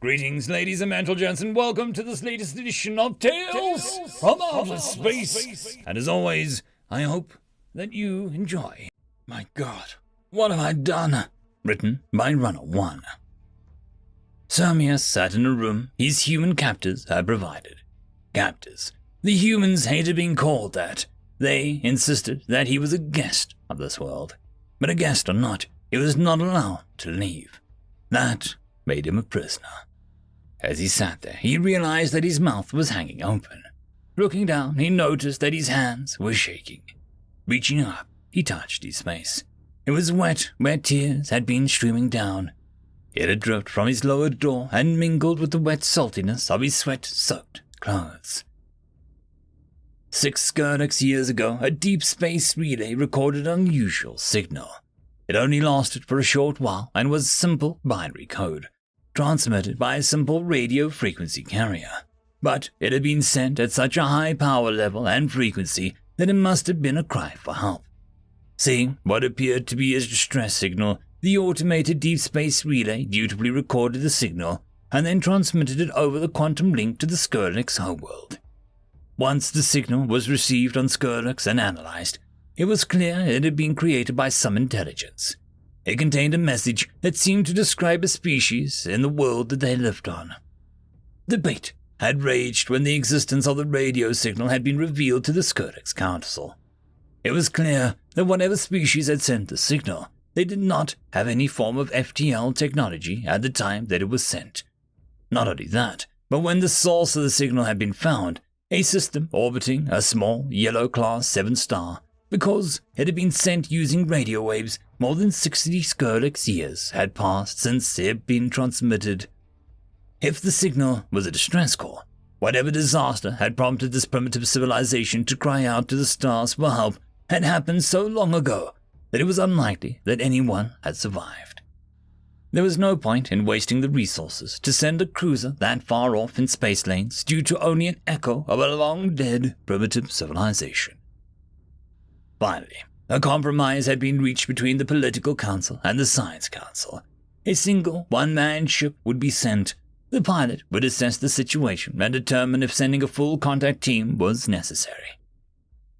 Greetings, ladies and gentlemen, and welcome to this latest edition of Tales from Outer Space. And as always, I hope that you enjoy. My God, what have I done? Written by Runner 1. Sermius sat in a room his human captors had provided. Captors. The humans hated being called that. They insisted that he was a guest of this world. But a guest or not, he was not allowed to leave. That made him a prisoner. As he sat there, he realized that his mouth was hanging open. Looking down, he noticed that his hands were shaking. Reaching up, he touched his face. It was wet where tears had been streaming down. It had dripped from his lowered jaw and mingled with the wet saltiness of his sweat-soaked clothes. 6 Skirdex years ago, a deep space relay recorded an unusual signal. It only lasted for a short while and was simple binary code, transmitted by a simple radio frequency carrier. But it had been sent at such a high power level and frequency that it must have been a cry for help. Seeing what appeared to be a distress signal, the automated deep space relay dutifully recorded the signal and then transmitted it over the quantum link to the Skirdex homeworld. Once the signal was received on Skirdex and analyzed, it was clear it had been created by some intelligence. It contained a message that seemed to describe a species in the world that they lived on. Debate had raged when the existence of the radio signal had been revealed to the Skirdex Council. It was clear that whatever species had sent the signal, they did not have any form of FTL technology at the time that it was sent. Not only that, but when the source of the signal had been found, a system orbiting a small yellow class 7 star, because it had been sent using radio waves, more than 60 Skirdex years had passed since it had been transmitted. If the signal was a distress call, whatever disaster had prompted this primitive civilization to cry out to the stars for help had happened so long ago that it was unlikely that anyone had survived. There was no point in wasting the resources to send a cruiser that far off in space lanes due to only an echo of a long-dead primitive civilization. Finally, a compromise had been reached between the Political Council and the Science Council. A single one-man ship would be sent. The pilot would assess the situation and determine if sending a full contact team was necessary.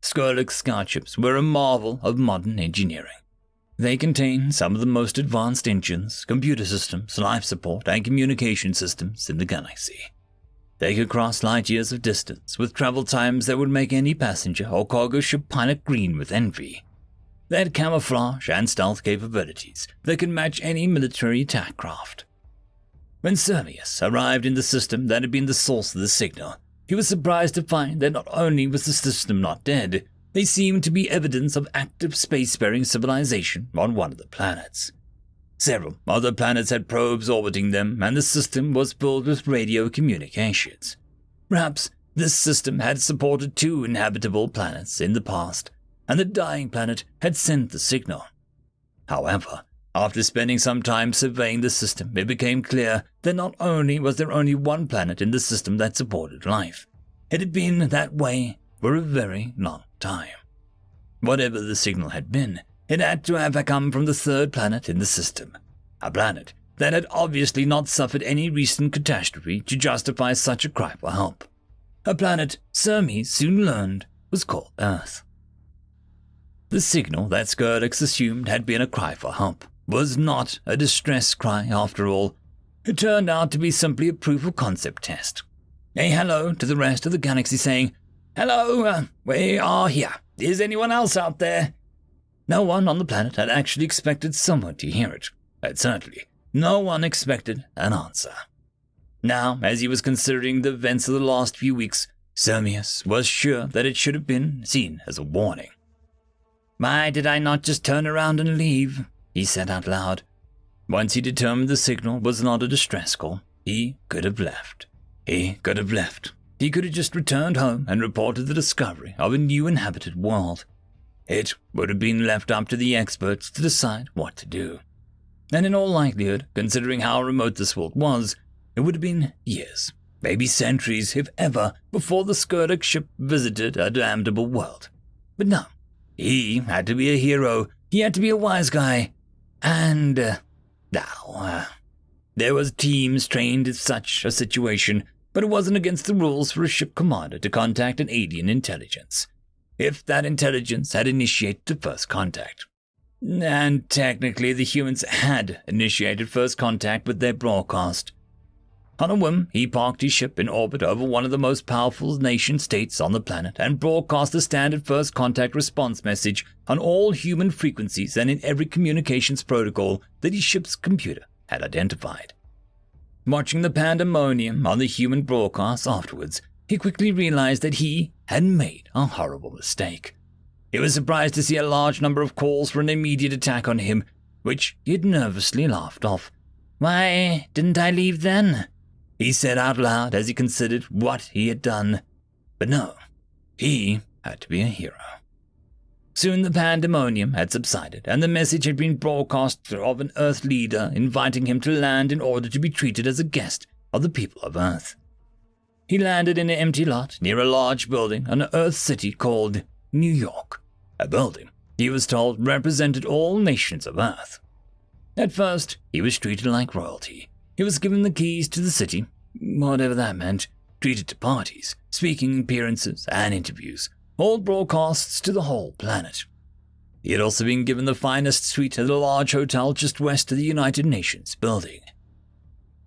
Skirdex scout ships were a marvel of modern engineering. They contained some of the most advanced engines, computer systems, life support, and communication systems in the galaxy. They could cross light years of distance with travel times that would make any passenger or cargo ship pilot green with envy. They had camouflage and stealth capabilities that could match any military attack craft. When Sermius arrived in the system that had been the source of the signal, he was surprised to find that not only was the system not dead, they seemed to be evidence of active spacefaring civilization on one of the planets. Several other planets had probes orbiting them, and the system was filled with radio communications. Perhaps this system had supported 2 inhabitable planets in the past, and the dying planet had sent the signal. However, after spending some time surveying the system, it became clear that not only was there only one planet in the system that supported life, it had been that way for a very long time. Whatever the signal had been, it had to have come from the 3rd planet in the system, a planet that had obviously not suffered any recent catastrophe to justify such a cry for help. A planet Sermi soon learned was called Earth. The signal that Skirdex assumed had been a cry for help was not a distress cry after all. It turned out to be simply a proof of concept test. A hello to the rest of the galaxy saying, "Hello, we are here. Is anyone else out there?" No one on the planet had actually expected someone to hear it, and certainly no one expected an answer. Now, as he was considering the events of the last few weeks, Sermius was sure that it should have been seen as a warning. "Why did I not just turn around and leave?" he said out loud. Once he determined the signal was not a distress call, he could have left. He could have just returned home and reported the discovery of a new inhabited world. It would have been left up to the experts to decide what to do. And in all likelihood, considering how remote this world was, it would have been years, maybe centuries, if ever, before the Skirdex ship visited a damnable world. But no, he had to be a hero, he had to be a wise guy, and now, There was teams trained in such a situation, but it wasn't against the rules for a ship commander to contact an alien intelligence, if that intelligence had initiated the first contact. And technically, the humans had initiated first contact with their broadcast. On a whim, he parked his ship in orbit over one of the most powerful nation-states on the planet and broadcast the standard first contact response message on all human frequencies and in every communications protocol that his ship's computer had identified. Watching the pandemonium on the human broadcast afterwards, he quickly realized that he had made a horrible mistake. He was surprised to see a large number of calls for an immediate attack on him, which he had nervously laughed off. "Why didn't I leave then?" he said out loud as he considered what he had done. But no, he had to be a hero. Soon the pandemonium had subsided, and the message had been broadcast of an Earth leader inviting him to land in order to be treated as a guest of the people of Earth. He landed in an empty lot near a large building in an Earth city called New York, a building, he was told, represented all nations of Earth. At first, he was treated like royalty. He was given the keys to the city, whatever that meant, treated to parties, speaking appearances, and interviews, all broadcasts to the whole planet. He had also been given the finest suite at a large hotel just west of the United Nations building.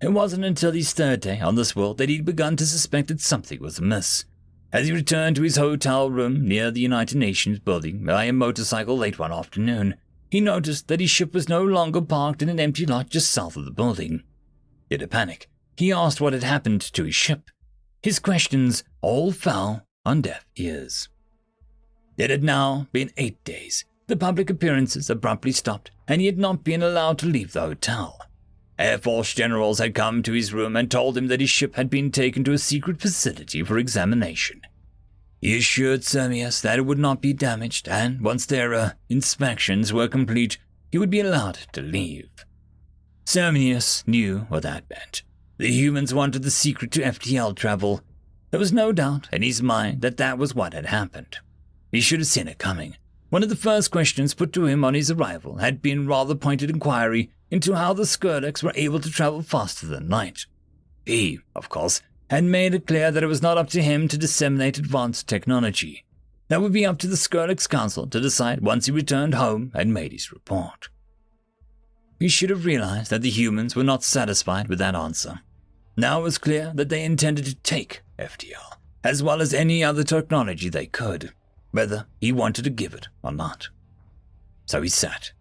It wasn't until his third day on this world that he'd begun to suspect that something was amiss. As he returned to his hotel room near the United Nations building by a motorcycle late one afternoon, he noticed that his ship was no longer parked in an empty lot just south of the building. In a panic, he asked what had happened to his ship. His questions all fell on deaf ears. It had now been 8 days. The public appearances abruptly stopped, and he had not been allowed to leave the hotel. Air Force generals had come to his room and told him that his ship had been taken to a secret facility for examination. He assured Sermius that it would not be damaged, and once their inspections were complete, he would be allowed to leave. Sermius knew what that meant. The humans wanted the secret to FTL travel. There was no doubt in his mind that that was what had happened. He should have seen it coming. One of the first questions put to him on his arrival had been rather pointed inquiry into how the Skrillex were able to travel faster than light. He, of course, had made it clear that it was not up to him to disseminate advanced technology. That would be up to the Skrillex Council to decide once he returned home and made his report. He should have realized that the humans were not satisfied with that answer. Now it was clear that they intended to take FTL, as well as any other technology they could, whether he wanted to give it or not. So he sat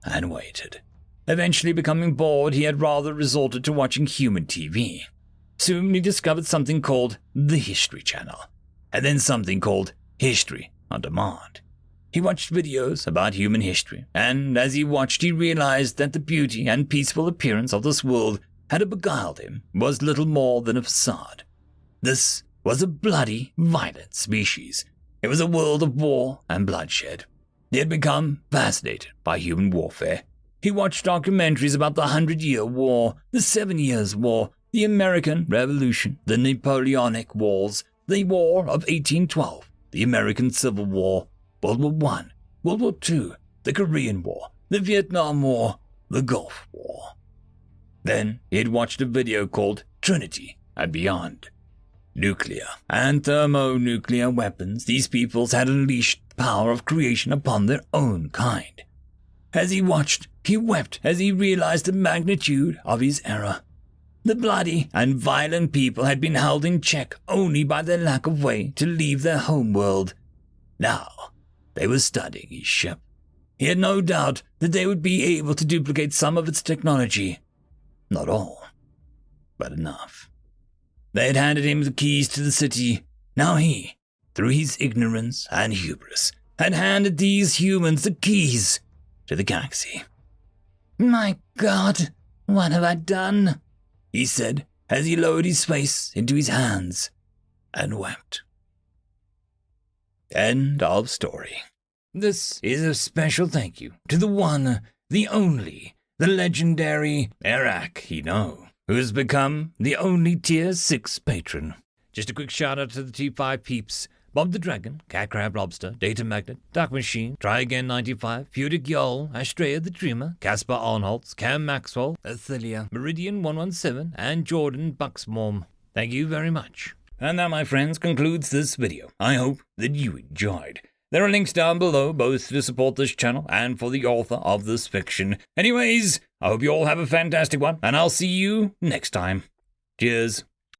and waited. Eventually becoming bored, he had rather resorted to watching human TV. Soon he discovered something called the History Channel, and then something called History on Demand. He watched videos about human history, and as he watched he realized that the beauty and peaceful appearance of this world had beguiled him was little more than a facade. This was a bloody, violent species. It was a world of war and bloodshed. He had become fascinated by human warfare. He watched documentaries about the 100-Year War, the 7 Years' War, the American Revolution, the Napoleonic Wars, the War of 1812, the American Civil War, World War I, World War II, the Korean War, the Vietnam War, the Gulf War. Then he had watched a video called Trinity and Beyond. Nuclear and thermonuclear weapons, these peoples had unleashed the power of creation upon their own kind. As he watched, he wept as he realized the magnitude of his error. The bloody and violent people had been held in check only by their lack of way to leave their homeworld. Now, they were studying his ship. He had no doubt that they would be able to duplicate some of its technology. Not all, but enough. They had handed him the keys to the city. Now he, through his ignorance and hubris, had handed these humans the keys to the galaxy. "My God, what have I done?" he said as he lowered his face into his hands and wept. End of story. This is a special thank you to the one, the only, the legendary Eric Hino, who has become the only Tier 6 patron. Just a quick shout out to the T5 peeps. Bob the Dragon, Cat Crab Lobster, Data Magnet, Dark Machine, Try Again 95, Pudic Yol, Astrea the Dreamer, Caspar Arnholtz, Cam Maxwell, Athelia, Meridian 117, and Jordan Bucksmorm. Thank you very much. And that, my friends, concludes this video. I hope that you enjoyed. There are links down below, both to support this channel and for the author of this fiction. Anyways, I hope you all have a fantastic one, and I'll see you next time. Cheers.